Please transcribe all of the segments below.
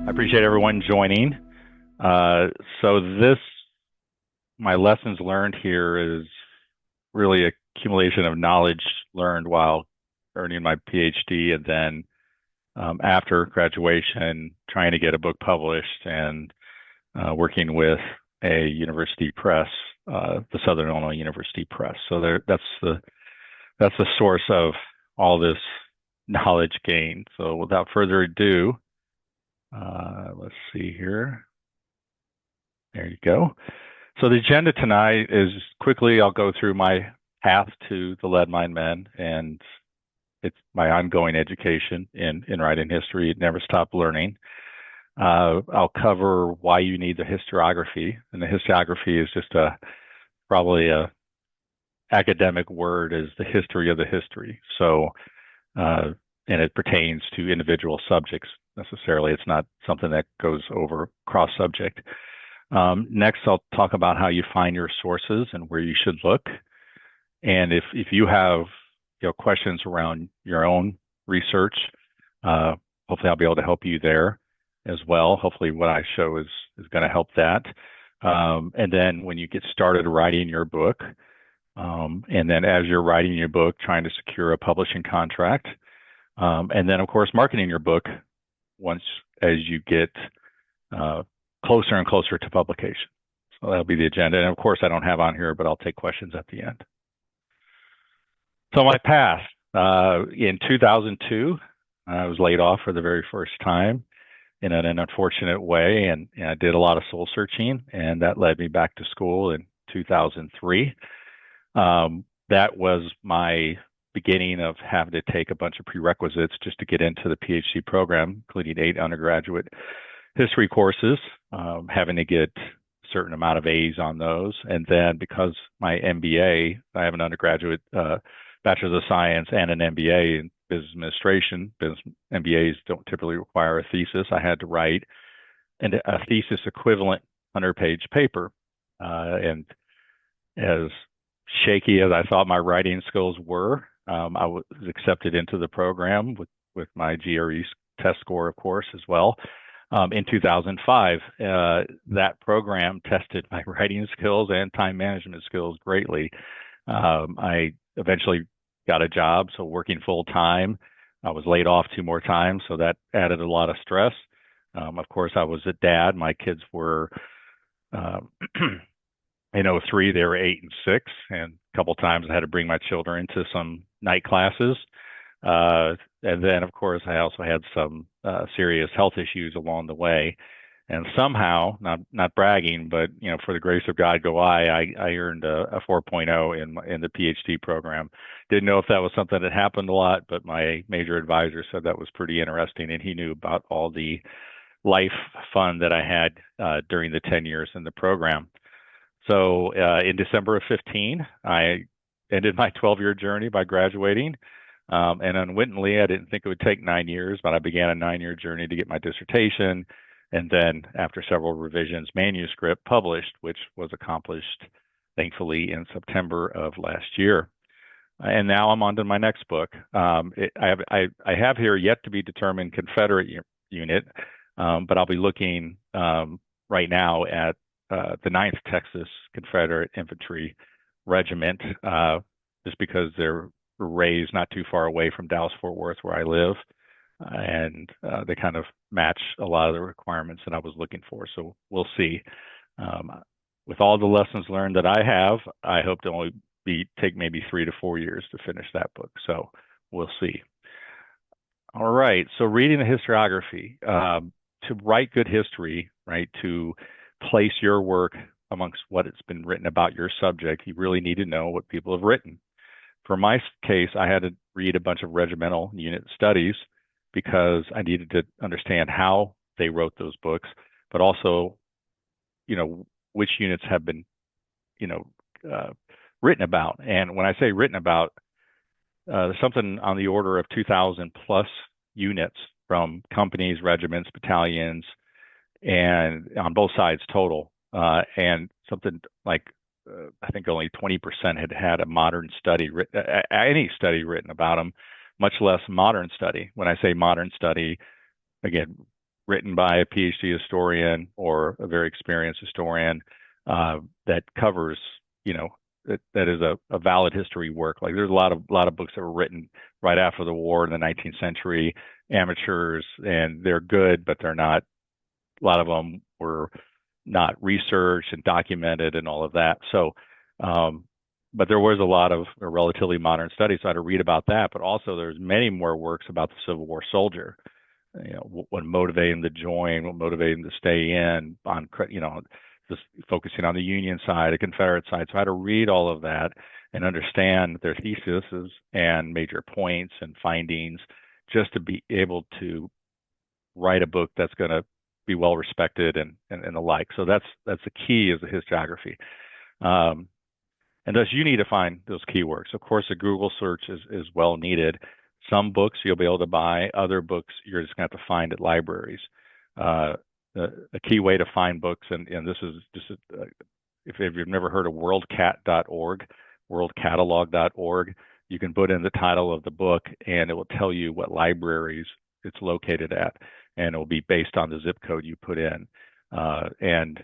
I appreciate everyone joining. My lessons learned here is really a accumulation of knowledge learned while earning my PhD, and then after graduation, trying to get a book published and working with a university press, the Southern Illinois University Press. So that's the source of all this knowledge gained. So without further ado, let's see here. There you go. So the agenda tonight is quickly, I'll go through my path to the Lead Mine Men, and it's my ongoing education in writing history. Never stop learning. I'll cover why you need the historiography, and the historiography is just probably a academic word, is the history of the history. So, and it pertains to individual subjects necessarily. It's not something that goes over cross subject. Next, I'll talk about how you find your sources and where you should look. And if you have questions around your own research, hopefully I'll be able to help you there as well. Hopefully what I show is going to help that. And then when you get started writing your book, and then as you're writing your book, trying to secure a publishing contract, and then of course marketing your book once as you get closer and closer to publication. So that'll be the agenda. And of course I don't have on here, but I'll take questions at the end. So my path, in 2002, I was laid off for the very first time in an unfortunate way, and I did a lot of soul searching, and that led me back to school in 2003. That was my beginning of having to take a bunch of prerequisites just to get into the PhD program, including 8 undergraduate history courses, having to get a certain amount of A's on those. And then because my MBA, I have an undergraduate Bachelor's of Science and an MBA in Business Administration. Business MBAs don't typically require a thesis. I had to write a thesis equivalent 100-page paper. And as shaky as I thought my writing skills were, I was accepted into the program with my GRE test score, of course, as well. In 2005, that program tested my writing skills and time management skills greatly. I eventually got a job, so working full time. I was laid off 2 more times, so that added a lot of stress. Of course, I was a dad. My kids were in 03, they were 8 and 6, and a couple times I had to bring my children into some night classes. And then, of course, I also had some serious health issues along the way. And somehow, not bragging, but for the grace of God go I earned a 4.0 in the PhD program. Didn't know if that was something that happened a lot, but my major advisor said that was pretty interesting, and he knew about all the life fun that I had during the 10 years in the program. So in December of 15, I ended my 12-year journey by graduating. And unwittingly, I didn't think it would take 9 years, but I began a 9-year journey to get my dissertation. And then after several revisions, manuscript published, which was accomplished, thankfully, in September of last year. And now I'm on to my next book. I have here yet to be determined Confederate unit, but I'll be looking right now at the 9th Texas Confederate Infantry Regiment, just because they're raised not too far away from Dallas-Fort Worth, where I live, and they kind of match a lot of the requirements that I was looking for. So we'll see. With all the lessons learned that I have, I hope to only take maybe 3 to 4 years to finish that book. So we'll see. All right. So reading the historiography, to write good history, right, to place your work amongst what it's been written about your subject, you really need to know what people have written. For my case, I had to read a bunch of regimental unit studies because I needed to understand how they wrote those books, but also, which units have been, written about. And when I say written about, there's something on the order of 2,000 plus units from companies, regiments, battalions, and on both sides total. And something like I think only 20% had a modern study, any study written about them, much less modern study. When I say modern study, again, written by a Ph.D. historian or a very experienced historian that covers, that is a valid history work. Like there's a lot of books that were written right after the war in the 19th century, amateurs, and they're good, but they're not. A lot of them were not researched and documented and all of that. So, but there was a lot of relatively modern studies, so I had to read about that. But also, there's many more works about the Civil War soldier. What motivated them to join, what motivated them to stay in, on just focusing on the Union side, the Confederate side. So I had to read all of that and understand their theses and major points and findings, just to be able to write a book that's going to be well respected and the like. So that's the key, is the historiography. And thus you need to find those keywords. Of course, a Google search is well needed. Some books you'll be able to buy, other books you're just going to have to find at libraries. A key way to find books, and this is just, if you've never heard of worldcat.org, worldcatalog.org, you can put in the title of the book and it will tell you what libraries it's located at, and it will be based on the zip code you put in. And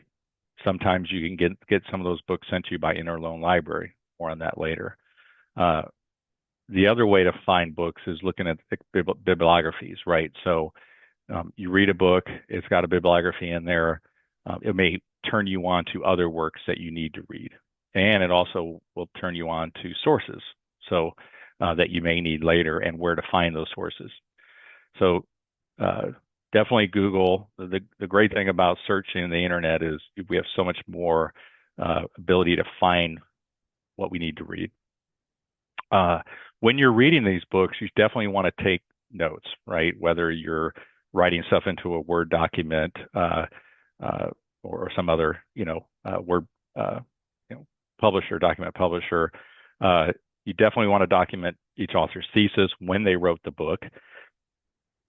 sometimes you can get some of those books sent to you by Interloan Library. More on that later. The other way to find books is looking at bibliographies, right? So you read a book, it's got a bibliography in there. It may turn you on to other works that you need to read. And it also will turn you on to sources, so that you may need later, and where to find those sources. So definitely Google. The great thing about searching the internet is we have so much more ability to find what we need to read. When you're reading these books, you definitely want to take notes, right? Whether you're writing stuff into a Word document or some other, Word, document publisher. You definitely want to document each author's thesis, when they wrote the book,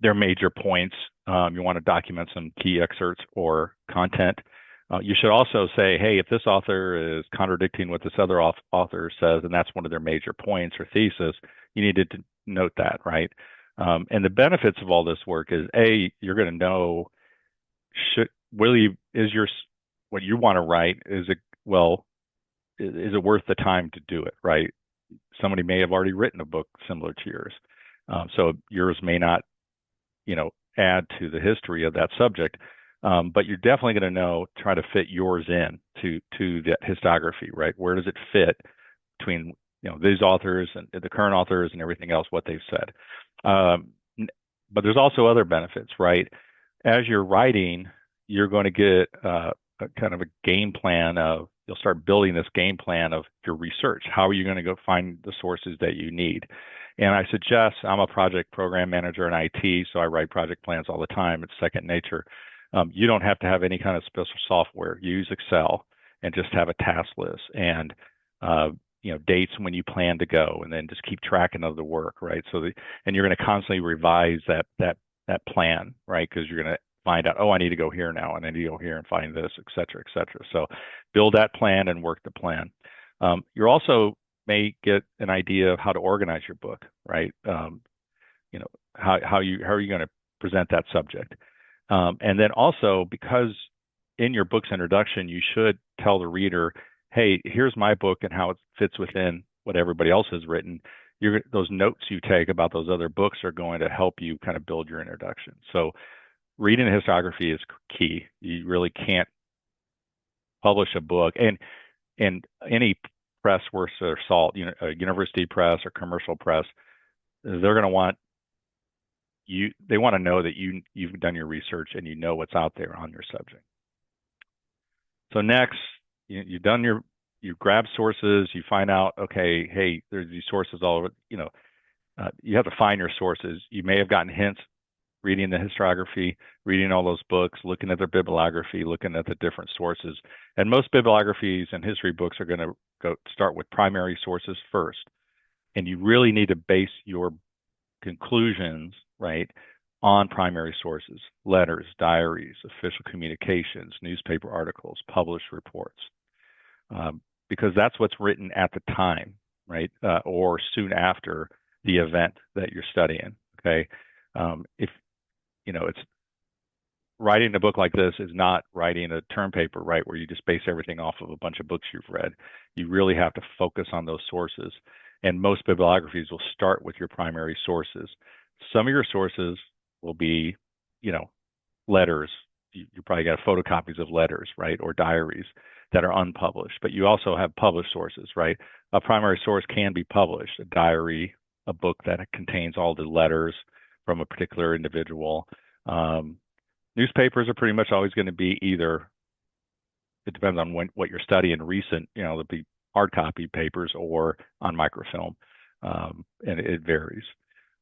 their major points. You want to document some key excerpts or content. You should also say, hey, if this author is contradicting what this other author says, and that's one of their major points or thesis, you need to note that, right? And the benefits of all this work is, A, you're going to know, what you want to write, is it worth the time to do it, right? Somebody may have already written a book similar to yours. So yours may not, add to the history of that subject. But you're definitely going to try to fit yours in to that historiography, right? Where does it fit between, these authors and the current authors and everything else, what they've said. But there's also other benefits, right? As you're writing, you're going to get a kind of a game plan you'll start building this game plan of your research. How are you going to go find the sources that you need? And I suggest, I'm a project program manager in IT, so I write project plans all the time. It's second nature. You don't have to have any kind of special software. Use Excel and just have a task list and dates when you plan to go, and then just keep tracking of the work, right? And you're going to constantly revise that plan, right? Because you're going to find out, I need to go here now, and I need to go here and find this, et cetera, et cetera. So build that plan and work the plan. You also may get an idea of how to organize your book, right? How are you going to present that subject? And then also, because in your book's introduction, you should tell the reader, hey, here's my book and how it fits within what everybody else has written. Those notes you take about those other books are going to help you kind of build your introduction. So reading the historiography is key. You really can't publish a book, and any press worth their salt, a university press or commercial press, they're going to want they want to know that you've done your research and you know what's out there on your subject. So next, you grab sources, you find out, okay, hey, there's these sources all over, you have to find your sources. You may have gotten hints reading the historiography, reading all those books, looking at their bibliography, looking at the different sources. And most bibliographies and history books are going to start with primary sources first. And you really need to base your conclusions, right, on primary sources: letters, diaries, official communications, newspaper articles, published reports, because that's what's written at the time, right, or soon after the event that you're studying. Okay, if it's writing a book like this is not writing a term paper, right, where you just base everything off of a bunch of books you've read. You really have to focus on those sources. And most bibliographies will start with your primary sources. Some of your sources will be, you know, letters. You probably got photocopies of letters, right, or diaries that are unpublished. But you also have published sources, right? A primary source can be published, a diary, a book that contains all the letters from a particular individual. Newspapers are pretty much always going to be either, it depends on what you're studying, recent, there'll be hard copy papers or on microfilm, and it varies.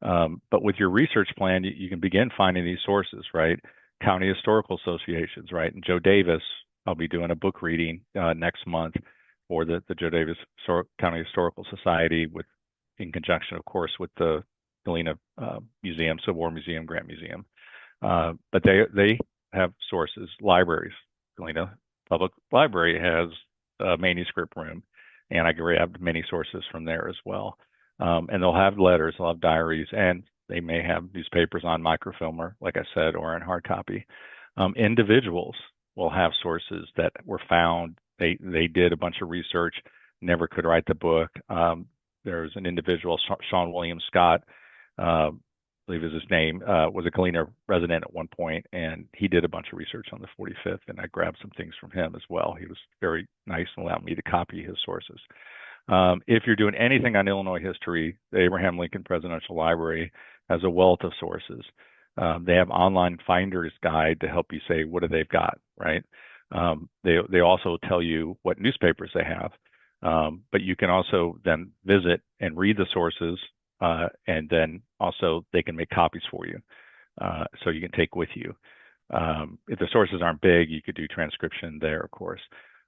But with your research plan, you can begin finding these sources, right? County Historical Associations, right? And Joe Davis, I'll be doing a book reading next month for the Joe Davis County Historical Society, in conjunction, of course, with the Galena Museum, Civil War Museum, Grant Museum. But they have sources, libraries. Galena Public Library has a manuscript room, and I grab many sources from there as well. And they'll have letters, they'll have diaries, and they may have newspapers on microfilm, or like I said, or in hard copy. Individuals will have sources that were found. They did a bunch of research, never could write the book. There's an individual, Sean William Scott, I believe is his name, was a Galena resident at one point, and he did a bunch of research on the 45th, and I grabbed some things from him as well. He was very nice and allowed me to copy his sources. If you're doing anything on Illinois history, the Abraham Lincoln Presidential Library has a wealth of sources. They have online finder's guide to help you say what do they've got, right? They also tell you what newspapers they have, but you can also then visit and read the sources, and then also they can make copies for you, so you can take with you. If the sources aren't big, you could do transcription there, of course.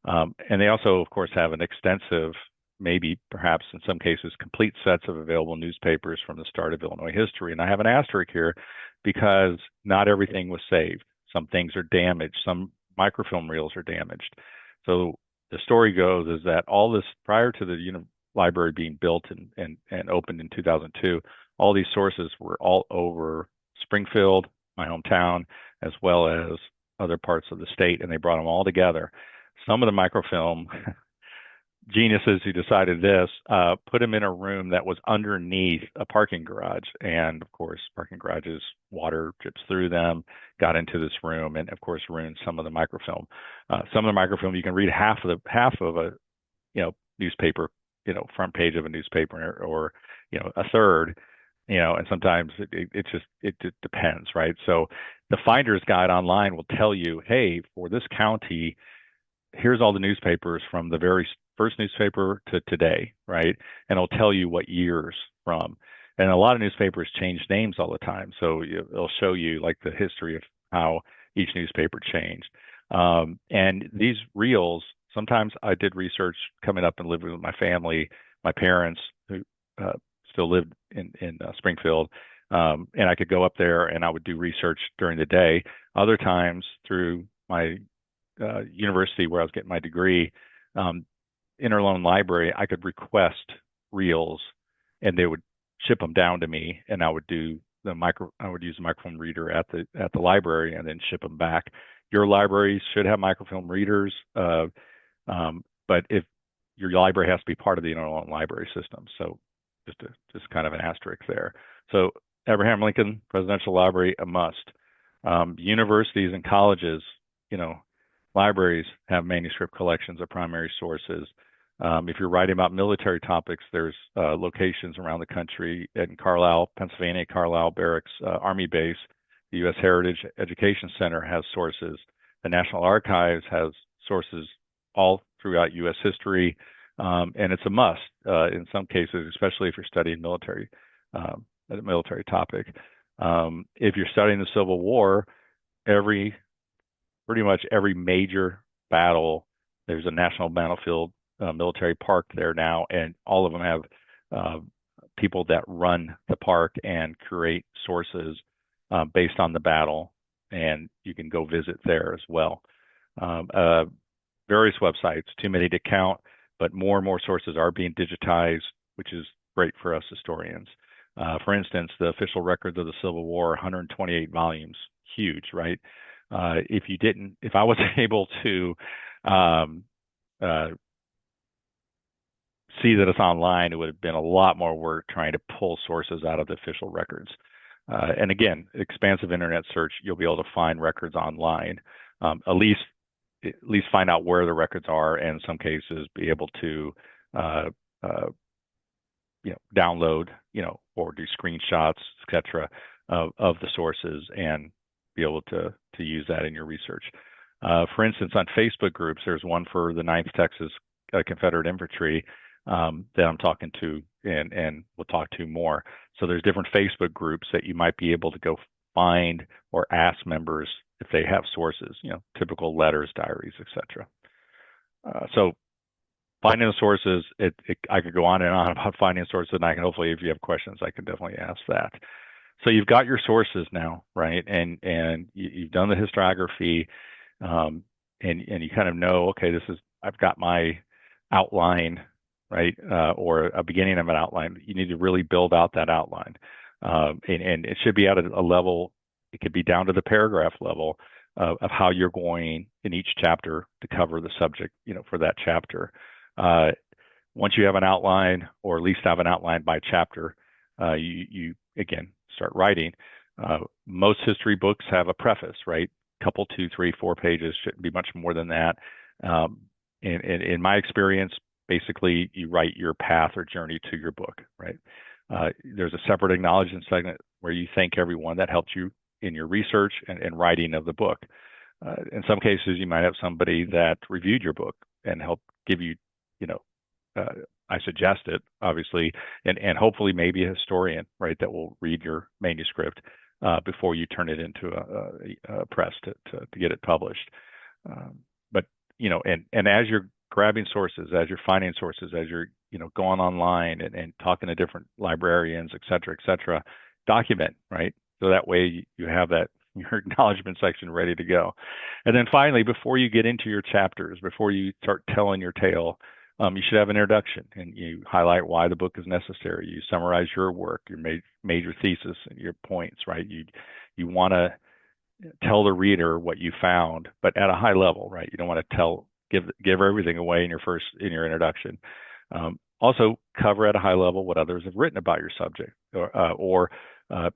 And they also, of course, have an extensive, maybe perhaps in some cases, complete sets of available newspapers from the start of Illinois history. And I have an asterisk here because not everything was saved. Some things are damaged. Some microfilm reels are damaged. So the story goes is that all this, prior to the library being built and opened in 2002, all these sources were all over Springfield, my hometown, as well as other parts of the state, and they brought them all together. Some of the microfilm geniuses who decided this put them in a room that was underneath a parking garage, and of course parking garages, water drips through them, got into this room, and of course ruined some of the microfilm. Some of the microfilm you can read half of a newspaper, front page of a newspaper, or a third, and sometimes it just depends, right? So the finder's guide online will tell you, hey, for this county, here's all the newspapers from the very first newspaper to today, right? And it'll tell you what years from. And a lot of newspapers change names all the time. So it'll show you like the history of how each newspaper changed. And these reels, sometimes I did research coming up and living with my family, my parents who still lived in Springfield. And I could go up there and I would do research during the day. Other times through my university where I was getting my degree, Interloan Library, I could request reels and they would ship them down to me, and I would do I would use a microfilm reader at the library and then ship them back. Your library should have microfilm readers, but if your library has to be part of the Interloan Library system, so just kind of an asterisk there. So Abraham Lincoln Presidential Library, a must. Universities and colleges, libraries have manuscript collections of primary sources. If you're writing about military topics, there's locations around the country. In Carlisle, Pennsylvania, Carlisle Barracks Army Base, the U.S. Heritage Education Center has sources. The National Archives has sources all throughout U.S. history, and it's a must in some cases, especially if you're studying a military topic. If you're studying the Civil War, pretty much every major battle, there's a national battlefield military park there now, and all of them have people that run the park and create sources based on the battle, and you can go visit there as well. Various websites, too many to count, but more and more sources are being digitized, which is great for us historians. For instance, the official records of the Civil War, 128 volumes, huge, right? If I wasn't able to um, see that it's online, it would have been a lot more work trying to pull sources out of the official records. And again, expansive internet search, you'll be able to find records online, at least find out where the records are, and in some cases be able to download, or do screenshots, etc., of the sources and be able to use that in your research. For instance, on Facebook groups, there's one for the 9th Texas Confederate Infantry that I'm talking to and we'll talk to more. So there's different Facebook groups that you might be able to go find or ask members if they have sources, typical letters, diaries, etc. So finding the sources, I could go on and on about finding sources, and I can hopefully, if you have questions, I can definitely ask that. So you've got your sources now, right? And you've done the historiography, and you kind of know, okay, I've got my outline, right, or a beginning of an outline. You need to really build out that outline, and it should be at a level. It could be down to the paragraph level of how you're going in each chapter to cover the subject, for that chapter. Once you have an outline, or at least have an outline by chapter, you again start writing. Most history books have a preface, right? Couple, 2, 3, 4 pages, shouldn't be much more than that. In my experience, basically you write your path or journey to your book, right? There's a separate acknowledgement segment where you thank everyone that helped you in your research and writing of the book. In some cases, you might have somebody that reviewed your book and helped give you, I suggest it, obviously, and hopefully maybe a historian, right, that will read your manuscript before you turn it into a press to get it published. But, and as you're grabbing sources, as you're finding sources, as you're, going online and talking to different librarians, et cetera, document, right? So that way you have your acknowledgement section ready to go. And then finally, before you get into your chapters, before you start telling your tale, you should have an introduction, and you highlight why the book is necessary. You summarize your work, your major thesis, and your points, right? You want to tell the reader what you found, but at a high level, right? You don't want to give everything away in your introduction. Also, cover at a high level what others have written about your subject, or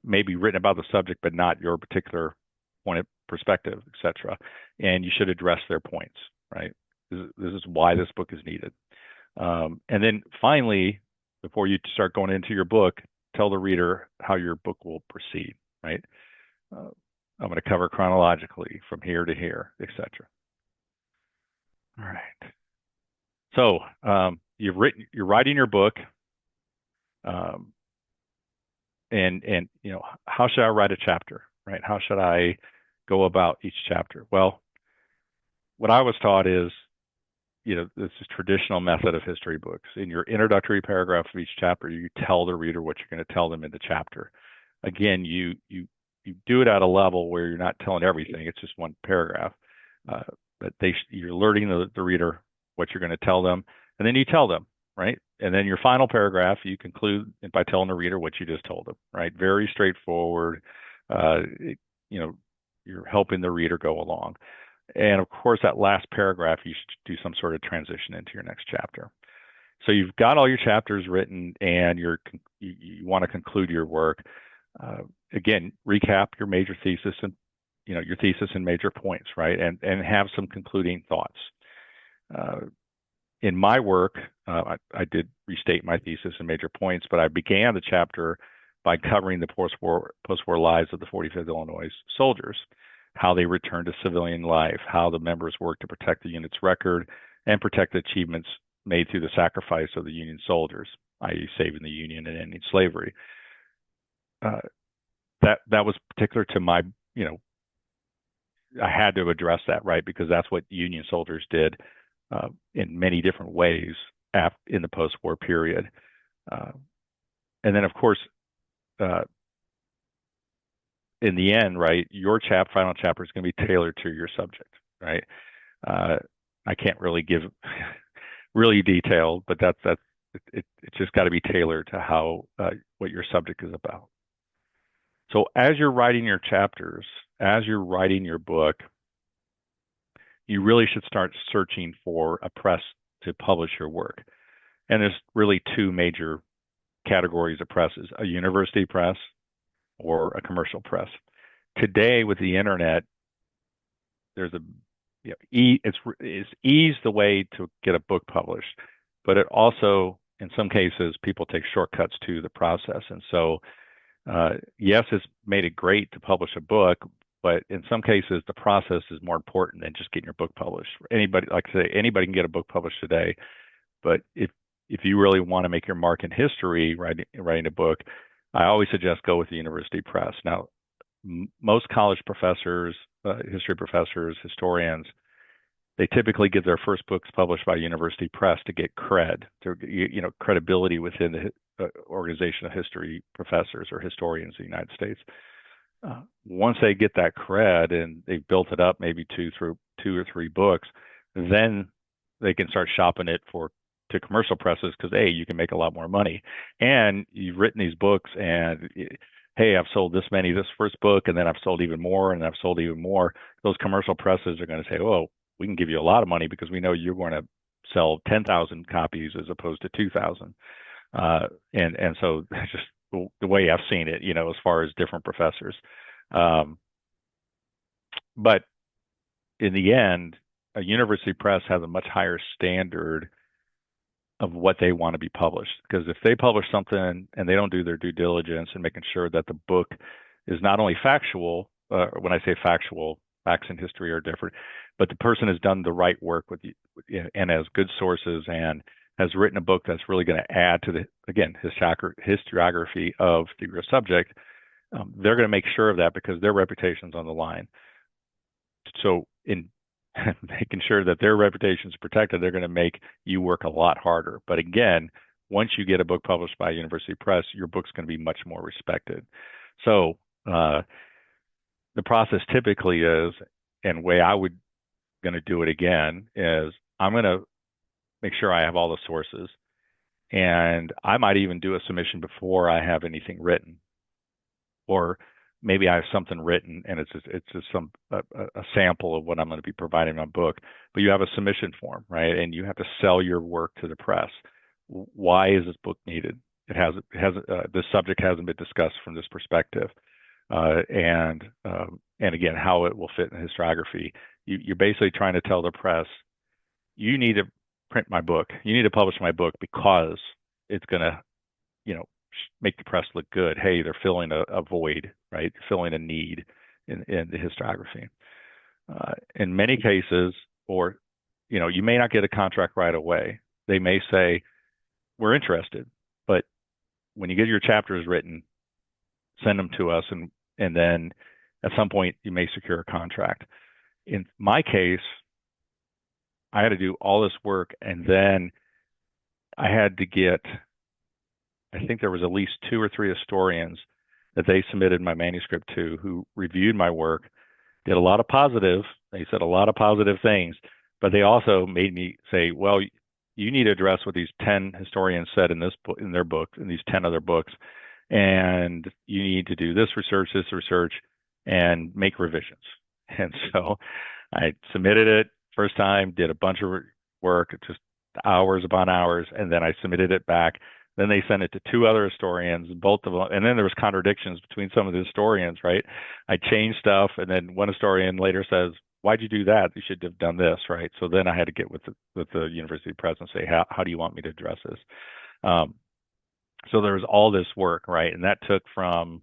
maybe written about the subject, but not your particular point of perspective, etc. And you should address their points, right? This is why this book is needed. And then finally, before you start going into your book, tell the reader how your book will proceed, right? I'm going to cover chronologically from here to here, etc. All right. So you're writing your book, and how should I write a chapter, right? How should I go about each chapter? Well, what I was taught is, this is traditional method of history books. In your introductory paragraph of each chapter, you tell the reader what you're going to tell them in the chapter. Again, you do it at a level where you're not telling everything. It's just one paragraph. But you're alerting the reader what you're going to tell them, and then you tell them, right? And then your final paragraph, you conclude by telling the reader what you just told them, right? Very straightforward. You're helping the reader go along. And of course, that last paragraph, you should do some sort of transition into your next chapter. So you've got all your chapters written, and you want to conclude your work. Again, recap your major thesis and your thesis and major points, right? And have some concluding thoughts. In my work, I did restate my thesis and major points, but I began the chapter by covering the post-war lives of the 45th Illinois soldiers, how they returned to civilian life, how the members worked to protect the unit's record and protect the achievements made through the sacrifice of the Union soldiers, i.e. saving the Union and ending slavery. That was particular to my, I had to address that, right? Because that's what Union soldiers did in many different ways in the post-war period. And then, of course, in the end, right, your final chapter is going to be tailored to your subject, right? I can't really give really detailed, but it's just got to be tailored to what your subject is about. So as you're writing your chapters, as you're writing your book, you really should start searching for a press to publish your work. And there's really two major categories of presses: a university press or a commercial press. Today, with the internet, there's a it's eased the way to get a book published, but it also, in some cases, people take shortcuts to the process. And so, yes, it's made it great to publish a book, but in some cases, the process is more important than just getting your book published. Anybody, like I say, anybody can get a book published today, but if you really want to make your mark in history, writing a book, I always suggest go with the university press. Now, most college professors, history professors, historians, they typically get their first books published by university press to get credibility within the organization of history professors or historians in the United States. Once they get that cred and they've built it up, maybe two or three books, then they can start shopping it to commercial presses, because you can make a lot more money, and you've written these books, and hey, I've sold this many this first book, and then I've sold even more, and I've sold even more. Those commercial presses are going to say, oh, we can give you a lot of money because we know you're going to sell 10,000 copies as opposed to 2,000. And so that's just the way I've seen it, as far as different professors. But in the end, a university press has a much higher standard of what they want to be published. Because if they publish something and they don't do their due diligence in making sure that the book is not only factual, when I say factual, facts and history are different, but the person has done the right work with you and has good sources and has written a book that's really going to add to the, again, historiography of the subject, they're going to make sure of that because their reputation's on the line. So in making sure that their reputation is protected, they're going to make you work a lot harder. But again, once you get a book published by a university press, your book's going to be much more respected. So the process typically is, and way I would going to do it again, is I'm going to make sure I have all the sources, and I might even do a submission before I have anything written, or maybe I have something written and it's just a sample of what I'm going to be providing in my book. But you have a submission form, right? And you have to sell your work to the press. Why is this book needed? This subject hasn't been discussed from this perspective, and again, how it will fit in historiography. You're basically trying to tell the press, you need to print my book. You need to publish my book because it's going to, make the press look good. Hey, they're filling a void, right? They're filling a need in the historiography. In many cases, or, you may not get a contract right away. They may say, we're interested, but when you get your chapters written, send them to us, and then at some point you may secure a contract. In my case, I had to do all this work, and then I had to get, I think there was at least 2 or 3 historians that they submitted my manuscript to, who reviewed my work, did a lot of positive. They said a lot of positive things, but they also made me say, well, you need to address what these 10 historians said in this book, in their book, in these 10 other books, and you need to do this research, and make revisions. And so I submitted it first time, did a bunch of work, just hours upon hours, and then I submitted it back. Then they sent it to 2 other historians, both of them, and then there was contradictions between some of the historians, right? I changed stuff, and then one historian later says, why'd you do that? You should have done this, right? So then I had to get with the university press and say, how do you want me to address this? So there was all this work, right? And that took from,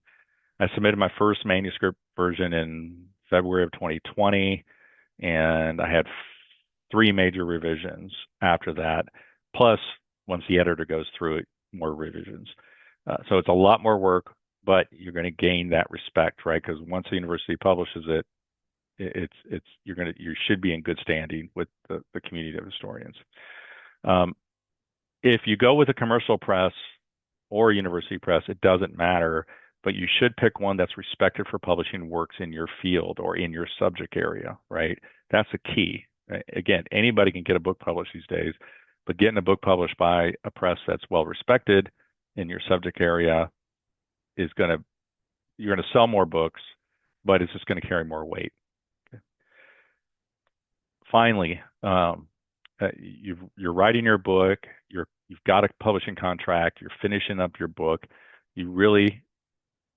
I submitted my first manuscript version in February of 2020, and I had 3 major revisions after that, plus once the editor goes through it, more revisions. So it's a lot more work, but you're going to gain that respect, right? Because once the university publishes it, you should be in good standing with the community of historians. If you go with a commercial press or a university press, it doesn't matter, but you should pick one that's respected for publishing works in your field or in your subject area, right? That's the key. Again, anybody can get a book published these days, but getting a book published by a press that's well respected in your subject area is going to you're going to sell more books, but it's just going to carry more weight. Okay. Finally, you're writing your book, you've got a publishing contract, you're finishing up your book. You really,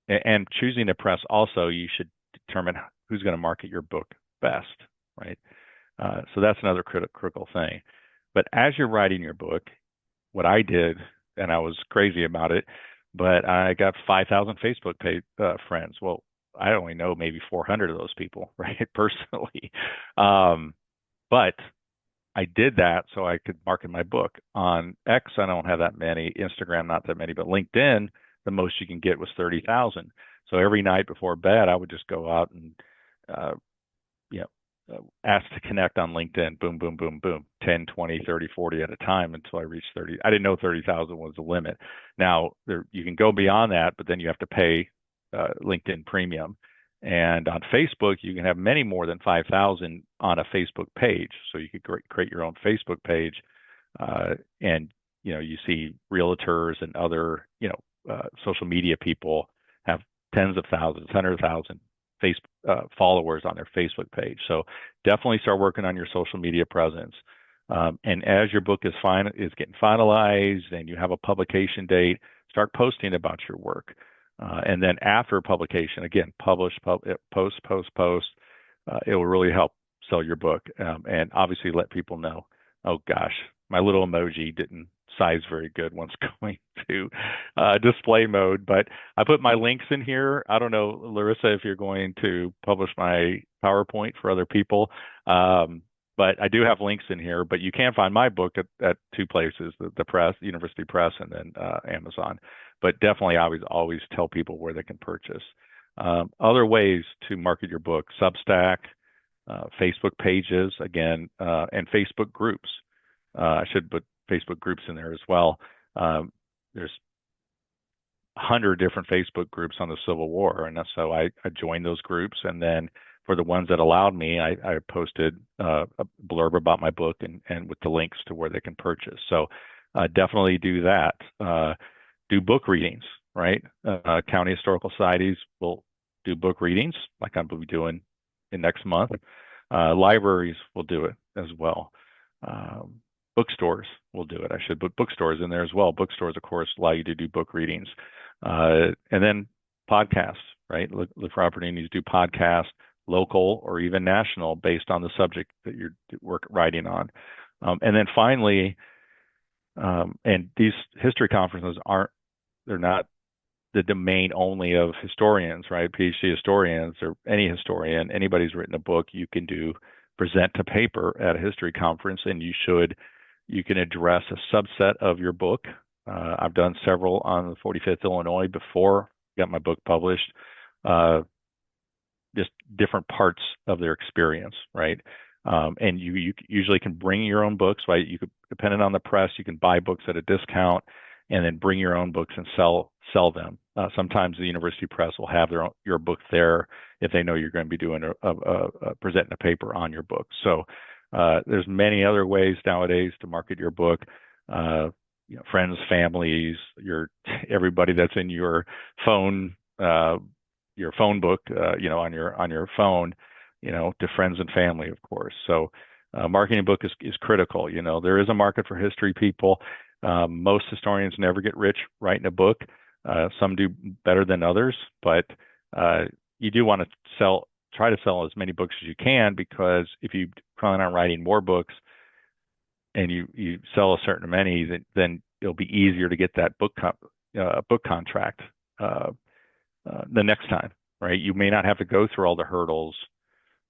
and choosing a press also, you should determine who's going to market your book best, right? So that's another critical thing. But as you're writing your book, what I did, and I was crazy about it, but I got 5,000 Facebook friends. Well, I only know maybe 400 of those people, right, personally. But I did that so I could market my book. On X, I don't have that many. Instagram, not that many. But LinkedIn, the most you can get was 30,000. So every night before bed, I would just go out and, you know, ask to connect on LinkedIn. Boom, boom, boom, boom. 10, 20, 30, 40 at a time until I reached 30. I didn't know 30,000 was the limit. Now, you can go beyond that, but then you have to pay LinkedIn Premium. And on Facebook, you can have many more than 5,000 on a Facebook page. So you could create your own Facebook page, and you see realtors and other social media people have tens of thousands, 100,000 followers on their Facebook page. So definitely start working on your social media presence. And as your book is getting finalized and you have a publication date, start posting about your work. And then after publication, again, post. It will really help sell your book. And obviously let people know, oh gosh, my little emoji didn't size very good once going to display mode. But I put my links in here. I don't know, Larissa, if you're going to publish my PowerPoint for other people. But I do have links in here, but you can find my book at two places, the press, University Press, and then Amazon. But definitely always tell people where they can purchase. Other ways to market your book: Substack, Facebook pages, again, and Facebook groups. I should put Facebook groups in there as well. There's 100 different Facebook groups on the Civil War, and so I joined those groups, and then for the ones that allowed me, I posted a blurb about my book and with the links to where they can purchase. So definitely do that. Do book readings, right? County Historical Societies will do book readings, like I'm be doing in next month. Libraries will do it as well. Bookstores will do it. I should put bookstores in there as well. Bookstores, of course, allow you to do book readings. And then podcasts, right? Look for opportunities to do podcasts, local or even national, based on the subject that you're writing on. And then finally, and these history conferences they're not the domain only of historians, right? PhD historians or any historian, anybody who's written a book, you can present to paper at a history conference, and you can address a subset of your book. I've done several on the 45th Illinois before I got my book published, just different parts of their experience, right? And you usually can bring your own books, right? You could, depending on the press, you can buy books at a discount and then bring your own books and sell them. Sometimes the University Press will have your book there if they know you're going to be doing presenting a paper on your book. So there's many other ways nowadays to market your book. Friends, families, everybody that's in your phone book, on your phone, to friends and family, of course. So marketing a book is critical. There is a market for history people. Most historians never get rich writing a book. Some do better than others, but you do want to try to sell as many books as you can, because if you plan on writing more books and you sell a certain many, then it'll be easier to get that book contract the next time, right? You may not have to go through all the hurdles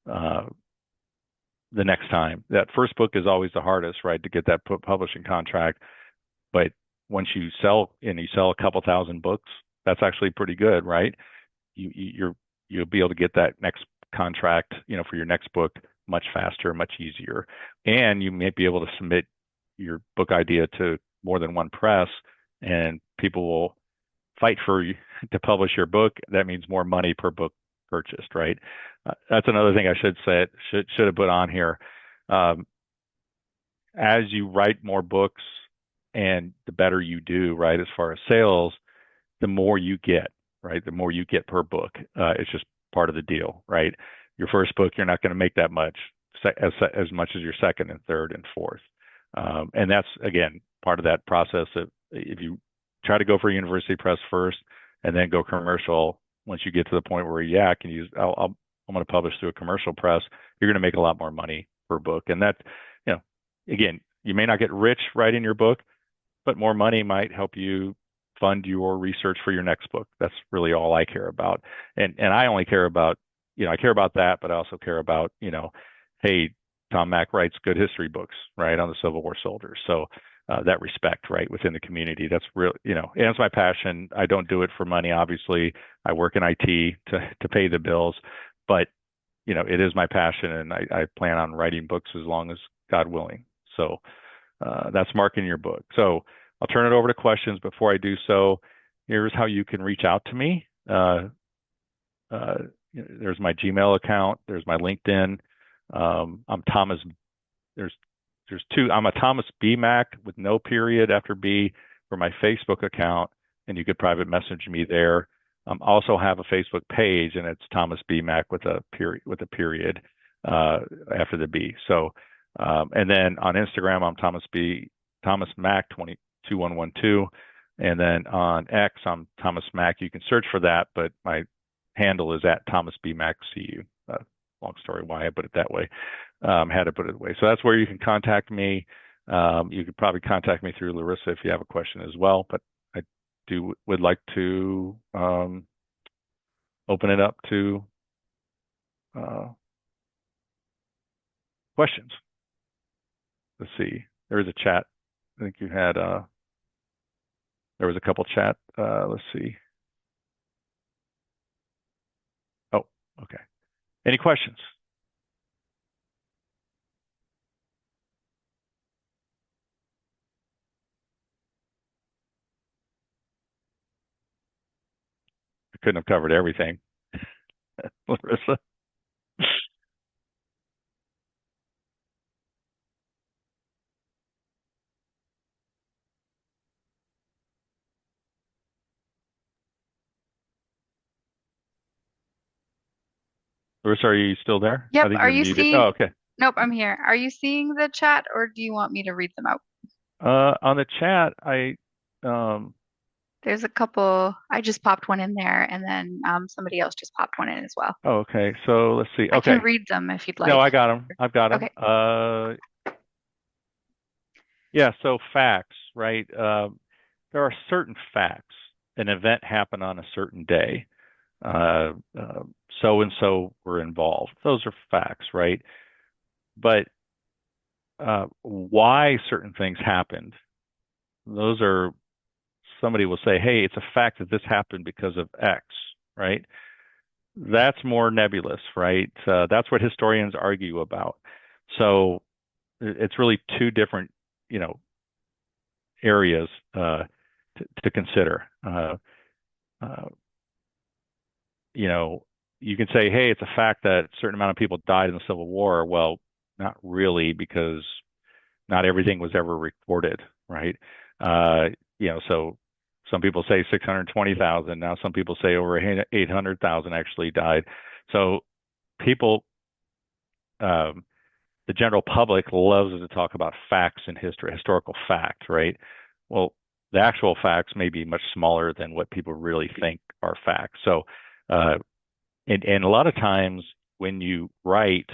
the next time. That first book is always the hardest, right, to get that publishing contract. But once you sell a couple thousand books, that's actually pretty good, right? You'll be able to get that next contract, for your next book much faster, much easier. And you may be able to submit your book idea to more than one press, and people will fight for you to publish your book. That means more money per book purchased, right? That's another thing I should have put on here. As you write more books, and the better you do, right, as far as sales, the more you get, right? The more you get per book, it's just part of the deal, right? Your first book, you're not going to make that much, as much as your second and third and fourth. And that's, again, part of that process. Of if you try to go for a university press first and then go commercial, once you get to the point where, yeah, I can use, I'm going to publish through a commercial press, you're going to make a lot more money per book. And that, again, you may not get rich writing your book, but more money might help you fund your research for your next book. That's really all I care about. And I only care about, I care about that, but I also care about, hey, Tom Mack writes good history books, right, on the Civil War soldiers. So that respect, right, within the community, that's real, and it's my passion. I don't do it for money, obviously. I work in IT to pay the bills, but, it is my passion, and I plan on writing books as long as God willing. So that's marking your book. So I'll turn it over to questions. Before I do so, here's how you can reach out to me. There's my Gmail account. There's my LinkedIn. I'm Thomas. There's two. I'm a Thomas B. Mack with no period after B for my Facebook account, and you could private message me there. Also have a Facebook page, and it's Thomas B. Mack with a period after the B. So, and then on Instagram, I'm Thomas Mack 2112, and then on X, I'm Thomas Mack. You can search for that, but my handle is at Thomas B. Mack CU. Long story why I put it that way. Had to put it that way. So that's where you can contact me. You could probably contact me through Larissa if you have a question as well. But I would like to open it up to questions. Let's see. There is a chat. I think you had. There was a couple chat. Let's see. Oh, okay. Any questions? I couldn't have covered everything, Larissa. Larissa, are you still there? Yep. I think Are you're you muted. seeing? Oh, okay. Nope, I'm here. Are you seeing the chat or do you want me to read them out? On the chat, There's a couple. I just popped one in there and then somebody else just popped one in as well. oh, okay. So let's see. I can Okay. read them if you'd No, like. I got them. I've got them. Okay. Yeah. So facts, right? There are certain facts. An event happened on a certain day. So and so were involved. Those are facts, right? But why certain things happened, those are, somebody will say, hey, it's a fact that this happened because of X, right? That's more nebulous, right? That's what historians argue about. So it's really two different, areas to consider. You can say, hey, it's a fact that a certain amount of people died in the Civil War. Well, not really, because not everything was ever recorded, right? So some people say 620,000. Now some people say over 800,000 actually died. So people, the general public loves to talk about facts in history, historical fact, right? Well, the actual facts may be much smaller than what people really think are facts. So, and a lot of times when you write,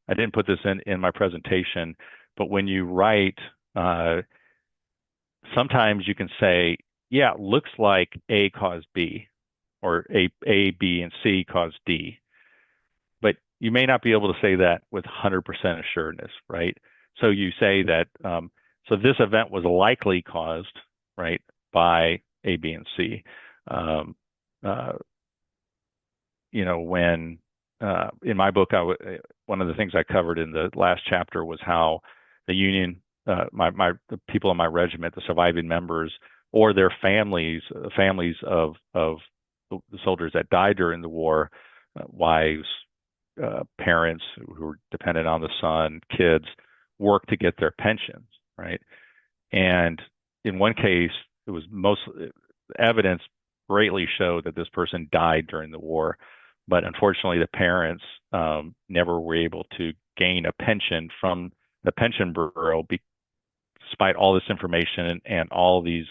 I didn't put this in my presentation, but when you write, sometimes you can say, yeah, it looks like A caused B, or A, B, and C caused D. But you may not be able to say that with 100% assuredness, right? So you say that, so this event was likely caused, right, by A, B, and C. When in my book, one of the things I covered in the last chapter was how the Union, the people in my regiment, the surviving members, or their families of the soldiers that died during the war, wives, parents who were dependent on the son, kids, worked to get their pensions, right? And in one case, it was most evidence greatly show that this person died during the war. But unfortunately, the parents never were able to gain a pension from the pension bureau, despite all this information and all these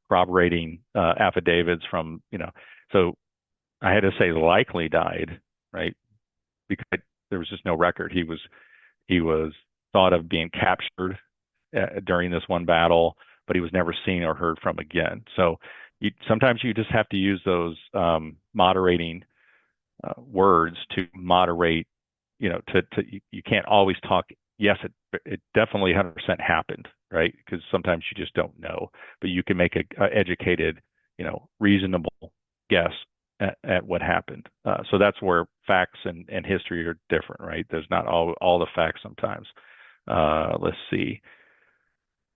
corroborating affidavits from, so I had to say likely died, right? Because there was just no record. He was thought of being captured during this one battle, but he was never seen or heard from again. So sometimes you just have to use those moderating words to moderate. You can't always talk. Yes, it definitely 100% happened, right? Because sometimes you just don't know, but you can make a educated, reasonable guess at what happened. So that's where facts and history are different, right? There's not all the facts sometimes. Let's see.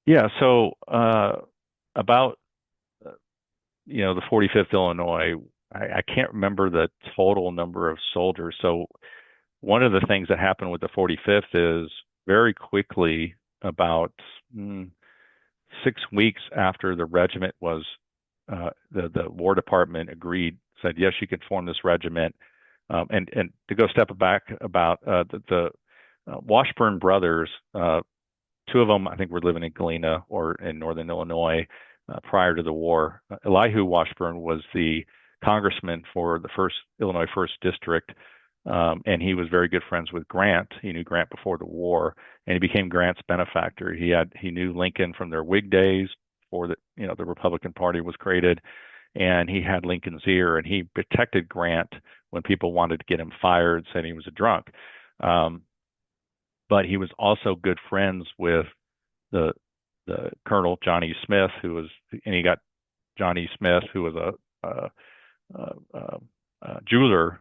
Yeah, so about the 45th Illinois, I can't remember the total number of soldiers. So one of the things that happened with the 45th is very quickly, about 6 weeks after the regiment was, the War Department said, yes, you can form this regiment. And to go step back about the Washburn brothers, two of them, I think, were living in Galena or in northern Illinois prior to the war. Elihu Washburn was the congressman for the Illinois First District, and he was very good friends with Grant. He knew Grant before the war, and he became Grant's benefactor. He knew Lincoln from their Whig days before the Republican Party was created, and he had Lincoln's ear, and he protected Grant when people wanted to get him fired, saying he was a drunk. But he was also good friends with the Colonel Johnny Smith, and he got Johnny Smith, who was a jeweler,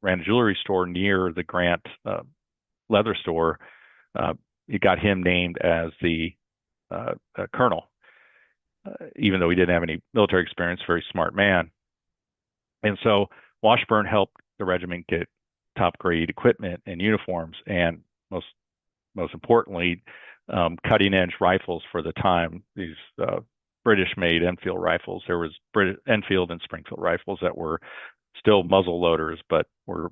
ran a jewelry store near the Grant leather store. He got him named as the colonel, even though he didn't have any military experience. Very smart man. And so Washburn helped the regiment get top grade equipment and uniforms, and most importantly, cutting edge rifles for the time. These British made Enfield rifles. There was Enfield and Springfield rifles that were still muzzle loaders, but were,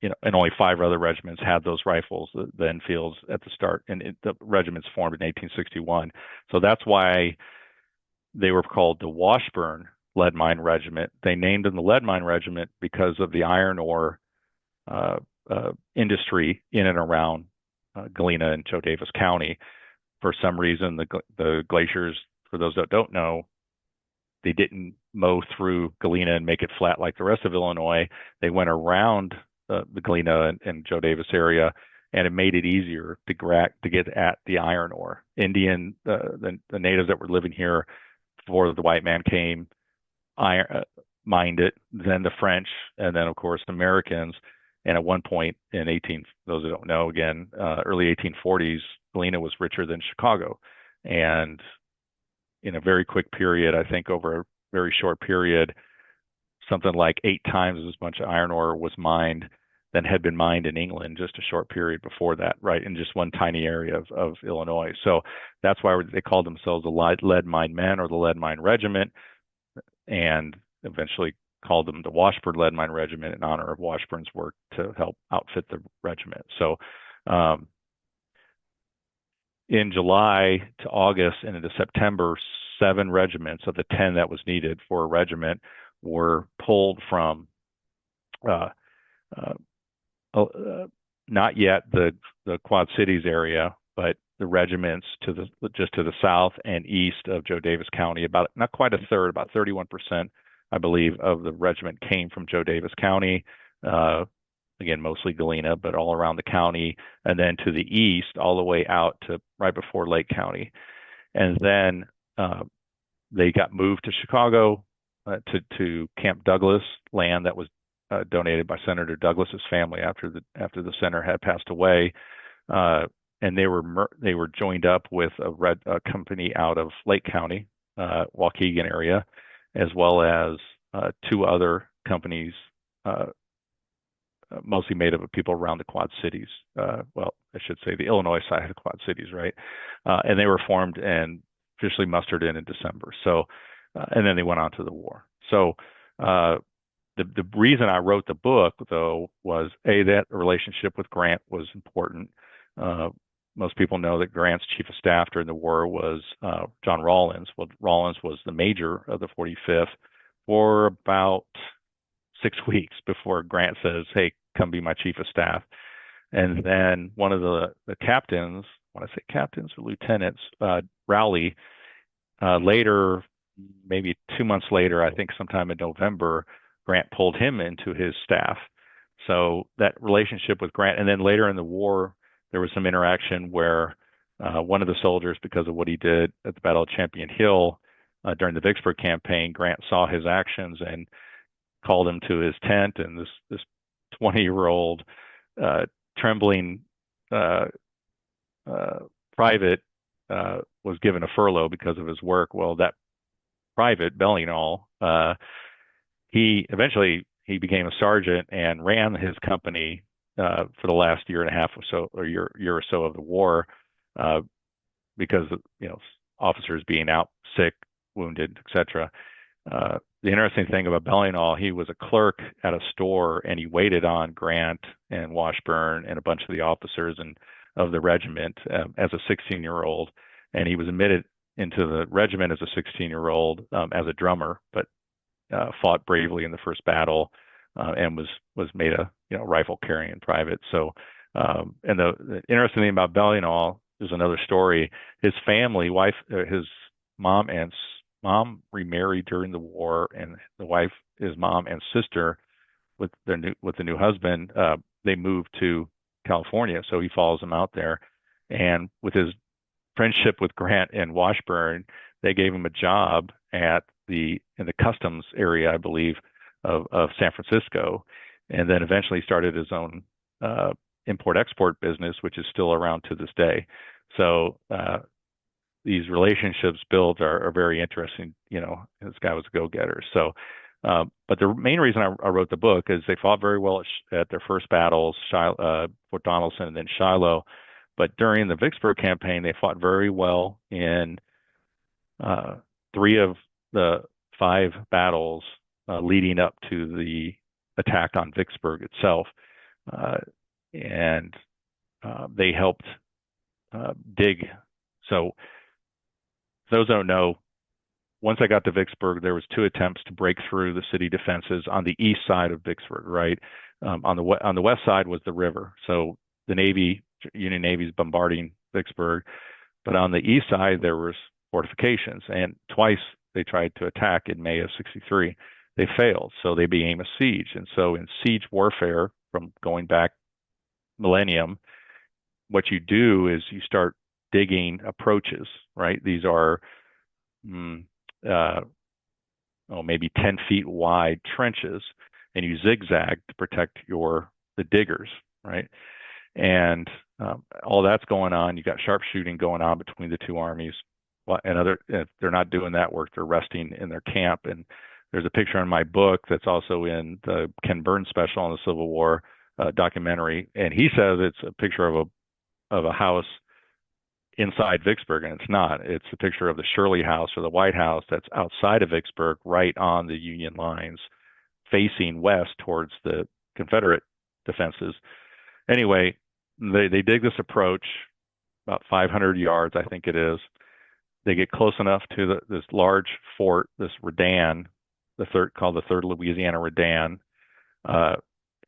and only 5 other regiments had those rifles, the Enfields at the start, and the regiments formed in 1861. So that's why they were called the Washburn Lead Mine Regiment. They named them the Lead Mine Regiment because of the iron ore industry in and around Galena and Joe Davis County. For some reason, the glaciers, for those that don't know, they didn't mow through Galena and make it flat like the rest of Illinois. They went around the Galena and Joe Davis area, and it made it easier to get at the iron ore. The natives that were living here before the white man came, mined it, then the French, and then of course the Americans. And at one point in those who don't know, again, early 1840s, Galena was richer than Chicago. And in a very quick period, I think over a very short period, something like 8 times as much iron ore was mined than had been mined in England just a short period before that, right, in just one tiny area of Illinois. So that's why they called themselves the Lead Mine Men, or the Lead Mine Regiment, and eventually called them the Washburn Lead Mine Regiment in honor of Washburn's work to help outfit the regiment. So in July to August and into September, 7 regiments of the 10 that was needed for a regiment were pulled from not yet the Quad Cities area, but the regiments just to the south and east of Joe Davis County. About, not quite a third, about 31%, I believe, of the regiment came from Joe Davis County. Again, mostly Galena, but all around the county, and then to the east, all the way out to right before Lake County. And then they got moved to Chicago, to Camp Douglas, land that was donated by Senator Douglas's family after the senator had passed away. And they were joined up with a company out of Lake County, Waukegan area, as well as 2 other companies, mostly made up of people around the Quad Cities. Well, I should say the Illinois side of the Quad Cities, right? And they were formed and officially mustered in December. So, and then they went on to the war. So the reason I wrote the book, though, was that relationship with Grant was important. Most people know that Grant's chief of staff during the war was John Rawlins. Well, Rawlins was the major of the 45th for about 6 weeks before Grant says, "Hey, come be my chief of staff." And then one of the captains, when I say captains or lieutenants, Rowley, later, maybe 2 months later, I think sometime in November, Grant pulled him into his staff. So that relationship with Grant, and then later in the war, there was some interaction where one of the soldiers, because of what he did at the Battle of Champion Hill during the Vicksburg campaign, Grant saw his actions and called him to his tent, and this 20-year-old trembling private was given a furlough because of his work. Well, that private, Bellinghall, he eventually became a sergeant and ran his company for the last year and a half or so, or year or so of the war, because of, officers being out sick, wounded, etc. The interesting thing about Bellinghall, he was a clerk at a store, and he waited on Grant and Washburn and a bunch of the officers and of the regiment as a 16-year-old, and he was admitted into the regiment as a 16-year-old as a drummer, but fought bravely in the first battle and was made a rifle carrying private. So, and the interesting thing about Bellinghall is another story. His family, his mom remarried during the war, and his mom and sister, with the new husband, they moved to California. So he follows them out there, and with his friendship with Grant and Washburn, they gave him a job in the customs area, I believe, of San Francisco, and then eventually started his own import-export business, which is still around to this day. So these relationships built are very interesting. This guy was a go-getter. So, but the main reason I wrote the book is they fought very well at their first battles, Fort Donelson and then Shiloh. But during the Vicksburg campaign, they fought very well in 3 of the 5 battles leading up to the attack on Vicksburg itself. And they helped dig. So those don't know, once I got to Vicksburg, there was 2 attempts to break through the city defenses on the east side of Vicksburg, right? On the west side was the river. So the Union Navy's bombarding Vicksburg. But on the east side, there was fortifications. And twice they tried to attack in May of 63. They failed. So they became a siege. And so in siege warfare, from going back millennium, what you do is you start digging approaches, right? These are maybe 10 feet wide trenches, and you zigzag to protect the diggers, right? And all that's going on. You got sharpshooting going on between the 2 armies. And if they're not doing that work, they're resting in their camp. And there's a picture in my book that's also in the Ken Burns special on the Civil War documentary, and he says it's a picture of a house inside Vicksburg, and it's not. It's a picture of the Shirley House or the White House that's outside of Vicksburg, right on the Union lines, facing west towards the Confederate defenses. Anyway, they dig this approach about 500 yards, I think it is. They get close enough to this large fort, this redan, called the Third Louisiana Redan.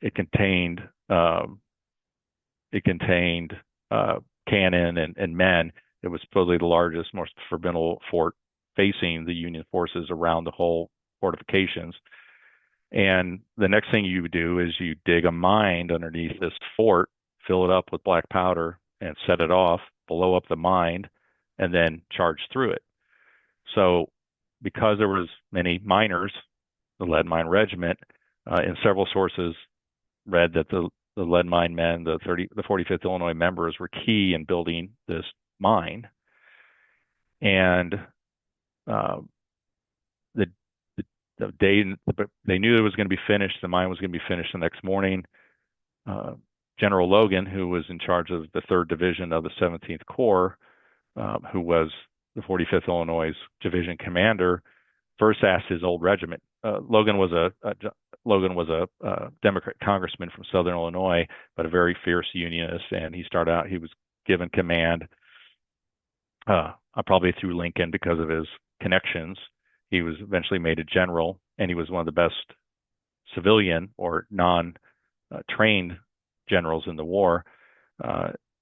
It contained cannon and men. It was supposedly the largest, most formidable fort facing the Union forces around the whole fortifications. And the next thing you do is you dig a mine underneath this fort, fill it up with black powder, and set it off, blow up the mine, and then charge through it. So because there was many miners, the lead mine regiment, in several sources read that the lead mine men, the 45th Illinois members, were key in building this mine. And the day they knew it was going to be finished, the mine was going to be finished the next morning. General Logan, who was in charge of the 3rd Division of the 17th Corps, who was the 45th Illinois division commander, first asked his old regiment. Logan was a Democrat congressman from Southern Illinois, but a very fierce Unionist, and he was given command probably through Lincoln because of his connections. He was eventually made a general, and he was one of the best civilian or non-trained generals in the war.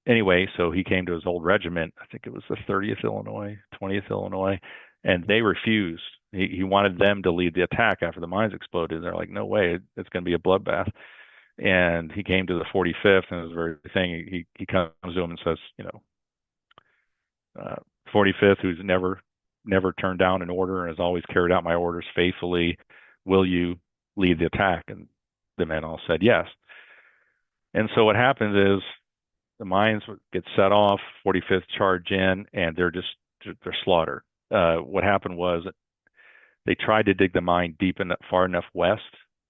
Anyway, so he came to his old regiment. I think it was the 30th Illinois, 20th Illinois, and they refused. He wanted them to lead the attack after the mines exploded. They're like, no way, it's going to be a bloodbath. And he came to the 45th, and it was the very thing. He comes to him and says, 45th, who's never turned down an order and has always carried out my orders faithfully, will you lead the attack? And the men all said yes. And so what happens is the mines get set off, 45th charge in, and they're slaughtered. What happened was they tried to dig the mine deep enough, far enough west,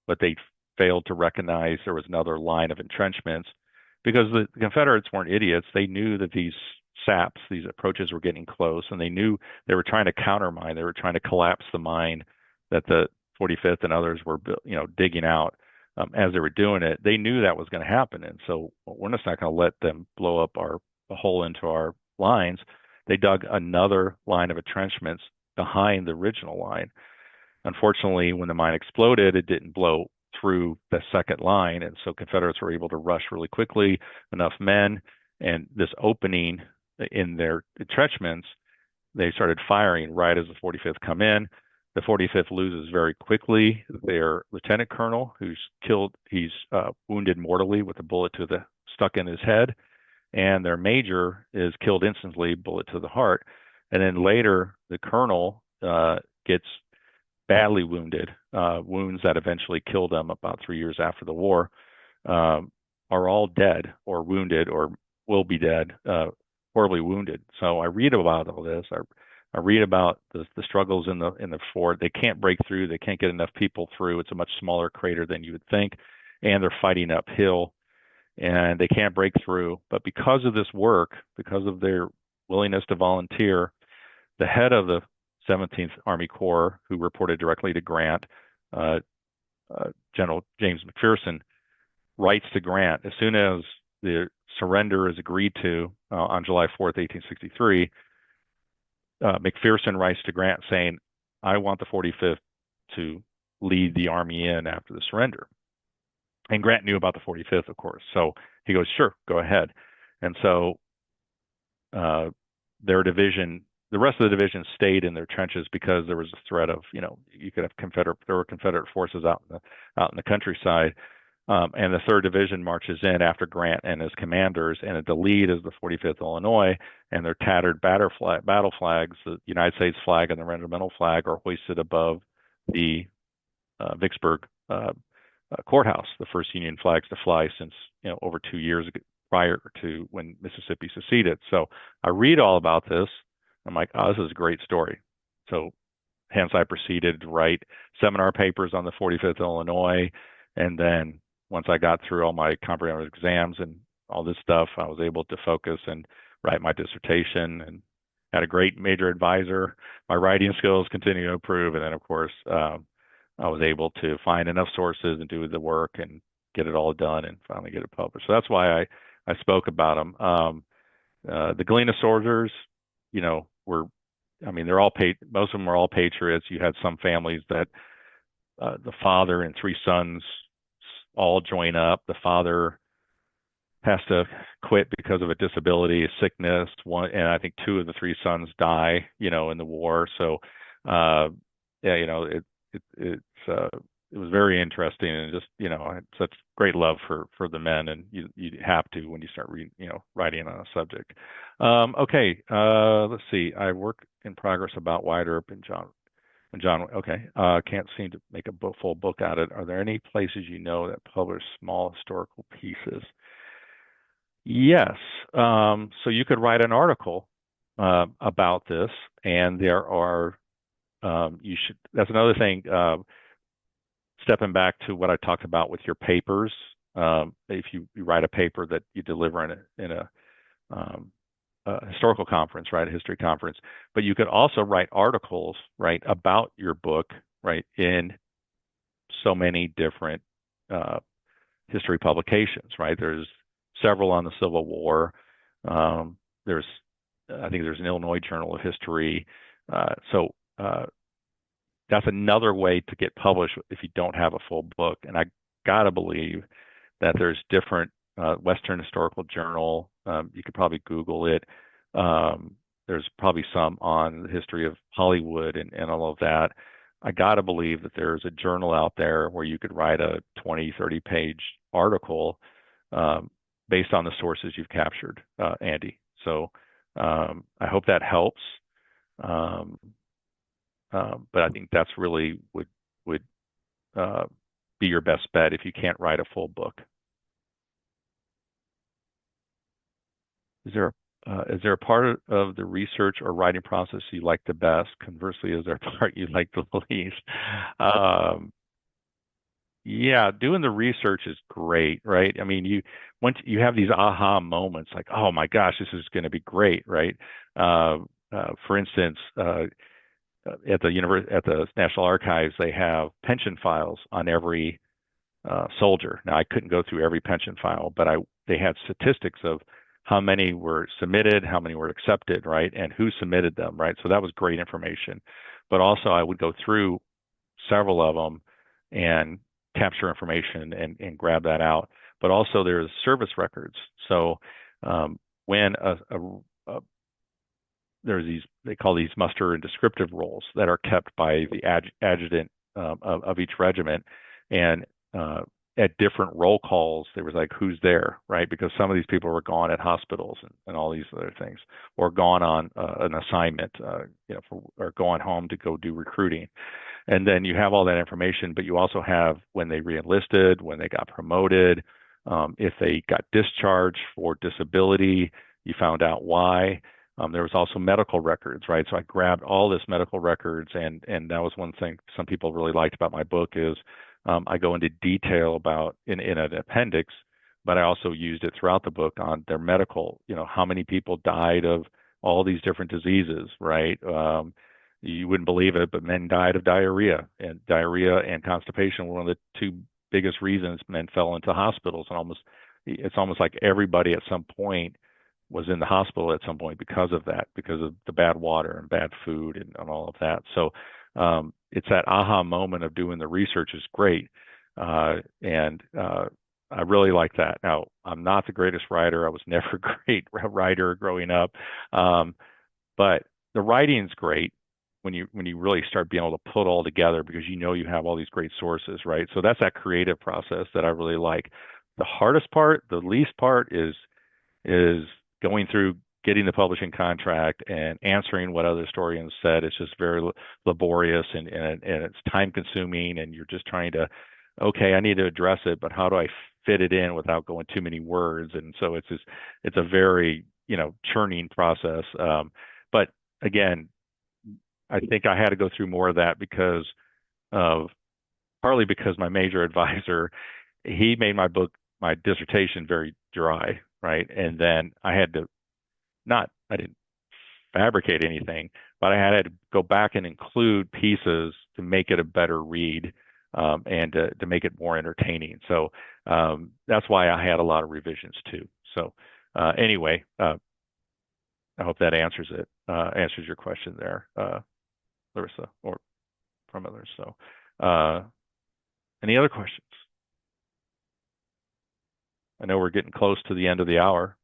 but they failed to recognize there was another line of entrenchments because the Confederates weren't idiots. They knew that these saps, these approaches were getting close, and they knew they were trying to countermine. They were trying to collapse the mine that the 45th and others were, digging out. As they were doing it, they knew that was going to happen, and so we're just not going to let them blow up a hole into our lines. They dug another line of entrenchments behind the original line. Unfortunately, when the mine exploded, it didn't blow through the second line, and so Confederates were able to rush really quickly, enough men, and this opening in their entrenchments, they started firing right as the 45th come in. The 45th loses very quickly their lieutenant colonel, who's killed. He's wounded mortally with a bullet stuck in his head, and their major is killed instantly, bullet to the heart. And then later, the colonel gets badly wounded, wounds that eventually killed him about 3 years after the war, are all dead or wounded or will be dead, horribly wounded. So I read about all this. I read about the struggles in the fort. They can't break through. They can't get enough people through. It's a much smaller crater than you would think, and they're fighting uphill, and they can't break through. But because of this work, because of their willingness to volunteer, the head of the 17th Army Corps, who reported directly to Grant, General James McPherson, writes to Grant as soon as the surrender is agreed to on July 4th, 1863. McPherson writes to Grant saying, I want the 45th to lead the army in after the surrender. And Grant knew about the 45th, of course. So he goes, sure, go ahead. And so their division, the rest of the division stayed in their trenches because there was a threat of, you could have there were Confederate forces out in the countryside. And the 3rd Division marches in after Grant and his commanders, and at the lead is the 45th Illinois, and their tattered battle flags, the United States flag and the regimental flag, are hoisted above the Vicksburg courthouse, the first Union flags to fly since over 2 years prior to when Mississippi seceded. So I read all about this. I'm like, oh, this is a great story. So hence I proceeded to write seminar papers on the 45th Illinois, and then once I got through all my comprehensive exams and all this stuff, I was able to focus and write my dissertation and had a great major advisor. My writing skills continue to improve. And then, of course, I was able to find enough sources and do the work and get it all done and finally get it published. So that's why I spoke about them. The Galena soldiers, they're all most of them are all patriots. You had some families that the father and 3 sons all join up. The father has to quit because of a disability, a sickness. And I think 2 of the 3 sons die, in the war. So, it was very interesting, and just, I had such great love for the men, and you have to when you start writing on a subject. Okay, let's see. I work in progress about Wyatt Earp and John. Okay, can't seem to make a full book out of it. Are there any places that publish small historical pieces? Yes. So you could write an article about this, and there are. That's another thing. Stepping back to what I talked about with your papers, if you write a paper that you deliver in a historical conference, right, a history conference. But you could also write articles, right, about your book, right, in so many different uh, history publications, right? There's several on the Civil War. There's, I think there's an Illinois Journal of History. So that's another way to get published if you don't have a full book. And I gotta believe that there's different Western Historical Journal. You could probably Google it. There's probably some on the history of Hollywood and all of that. I got to believe that there's a journal out there where you could write a 20, 30 page article based on the sources you've captured, Andy. So I hope that helps. Um, but I think that's really would uh, be your best bet if you can't write a full book. Is there a part of the research or writing process you like the best? Conversely, is there a part you like the least? Um, yeah, doing the research is great, right? I mean, once you have these aha moments, like, oh my gosh, this is going to be great, right? Uh, for instance, at the National Archives, they have pension files on every soldier. Now, I couldn't go through every pension file, but they had statistics of how many were submitted, how many were accepted, right, and who submitted them, right? So that was great information. But also, I would go through several of them and capture information and grab that out. But also, there's service records. So when there's these, they call these muster and descriptive rolls that are kept by the adjutant of each regiment, and at different roll calls, there was like, who's there, right? Because some of these people were gone at hospitals and all these other things, or gone on an assignment, or going home to go do recruiting. And then you have all that information, but you also have when they reenlisted, when they got promoted, if they got discharged for disability, you found out why. There was also medical records, right? So I grabbed all this medical records, and that was one thing some people really liked about my book is I go into detail about in an appendix, but I also used it throughout the book on their medical, how many people died of all these different diseases, right? You wouldn't believe it, but men died of diarrhea, and diarrhea and constipation were one of the two biggest reasons men fell into hospitals. And it's almost like everybody at some point was in the hospital at some point because of that, because of the bad water and bad food and all of that. So it's that aha moment of doing the research is great. And I really like that. Now, I'm not the greatest writer. I was never a great writer growing up. But the writing's great when you really start being able to put all together because you have all these great sources, right? So that's that creative process that I really like. The hardest part, the least part is going through getting the publishing contract and answering what other historians said. It's just very laborious and it's time consuming, and you're just trying to, okay, I need to address it, but how do I fit it in without going too many words? And so it's a very churning process. But again, I think I had to go through more of that because of partly because my major advisor, he made my dissertation very dry, right? And then I had to I didn't fabricate anything, but I had to go back and include pieces to make it a better read and to make it more entertaining. So that's why I had a lot of revisions too. So anyway, I hope that answers your question there, Larissa, or from others. So any other questions? I know we're getting close to the end of the hour.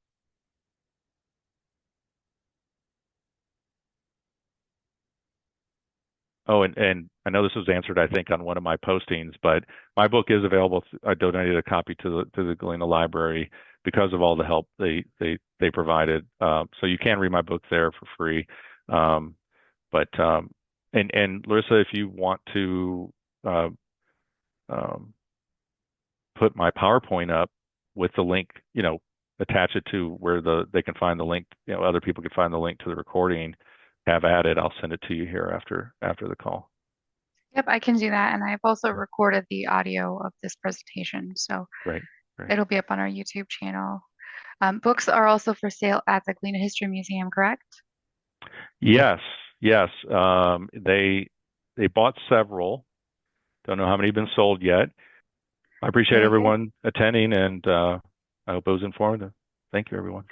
Oh, and I know this was answered, I think, on one of my postings, but my book is available. I donated a copy to the Galena Library because of all the help they provided. So you can read my book there for free. But and Larissa, if you want to uh, um, put my PowerPoint up with the link, attach it to where they can find the link, other people can find the link to the recording, have at it. I'll send it to you here after the call. Yep, I can do that. And I've also recorded the audio of this presentation. So Great. it'll be up on our YouTube channel. Books are also for sale at the Galena History Museum, correct? Yes, yes. They bought several. Don't know how many have been sold yet. I appreciate Very good. everyone attending, and I hope it was informative. Thank you, everyone.